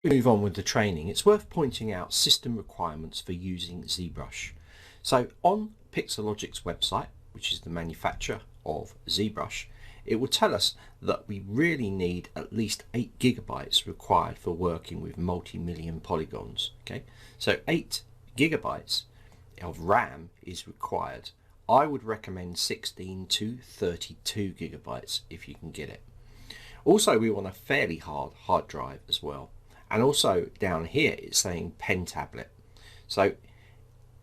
We move on with the training. It's worth pointing out system requirements for using ZBrush. So on Pixelogic's website, which is the manufacturer of ZBrush, it will tell us that we really need at least 8 gigabytes required for working with multi-million polygons. Okay, so 8 gigabytes of RAM is required. I would recommend 16 to 32 gigabytes if you can get it. Also, we want a fairly hard drive as well. And also down here it's saying pen tablet. So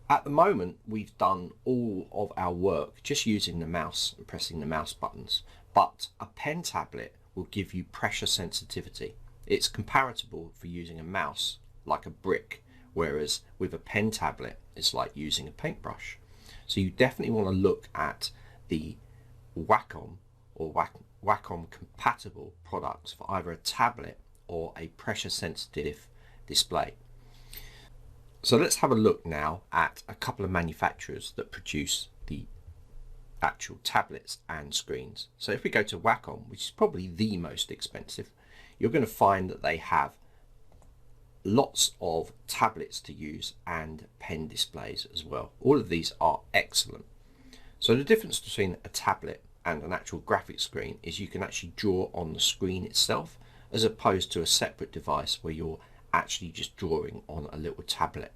at the moment we've done all of our work just using the mouse and pressing the mouse buttons, but a pen tablet will give you pressure sensitivity. It's comparable for using a mouse like a brick, whereas with a pen tablet it's like using a paintbrush. So you definitely want to look at the Wacom or Wacom compatible products for either a tablet or a pressure sensitive display. So let's have a look now at a couple of manufacturers that produce the actual tablets and screens. So if we go to Wacom, which is probably the most expensive, you're going to find that they have lots of tablets to use and pen displays as well. All of these are excellent. So the difference between a tablet and an actual graphics screen is you can actually draw on the screen itself, as opposed to a separate device where you're actually just drawing on a little tablet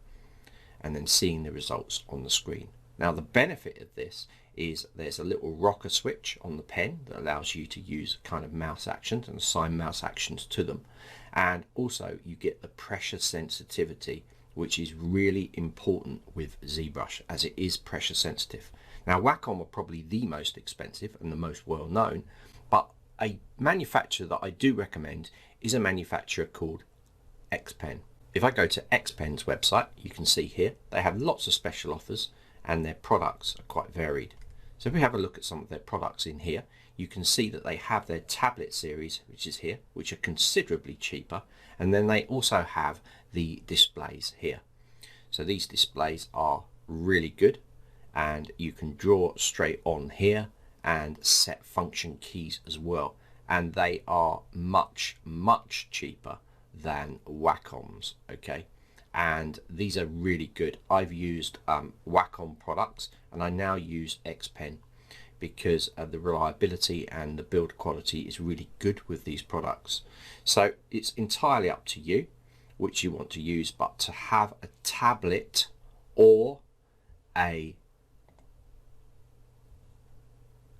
and then seeing the results on the screen. Now the benefit of this is there's a little rocker switch on the pen that allows you to use kind of mouse actions and assign mouse actions to them, and also you get the pressure sensitivity, which is really important with ZBrush as it is pressure sensitive. Now Wacom are probably the most expensive and the most well known, but a manufacturer that I do recommend is a manufacturer called Xpen. If I go to Xpen's website, you can see here they have lots of special offers and their products are quite varied. So if we have a look at some of their products in here, you can see that they have their tablet series, which is here, which are considerably cheaper, and then they also have the displays here. So these displays are really good, and you can draw straight on here and set function keys as well, and they are much cheaper than Wacom's. Okay, and these are really good. I've used Wacom products and I now use Xpen because the reliability and the build quality is really good with these products. So it's entirely up to you which you want to use, but to have a tablet or a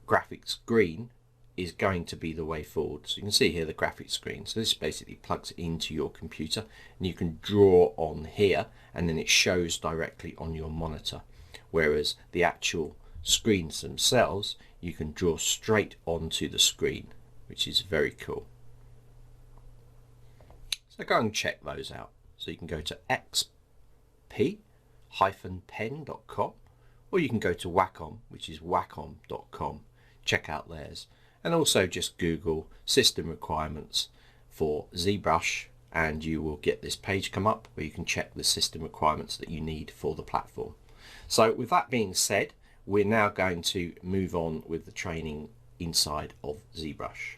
graphics screen is going to be the way forward. So you can see here the graphics screen. So this basically plugs into your computer and you can draw on here and then it shows directly on your monitor, whereas the actual screens themselves you can draw straight onto the screen, which is very cool. So go and check those out. So you can go to xp-pen.com, or you can go to Wacom, which is wacom.com. Check out theirs, and also just Google system requirements for ZBrush and you will get this page come up where you can check the system requirements that you need for the platform. So with that being said, we're now going to move on with the training inside of ZBrush.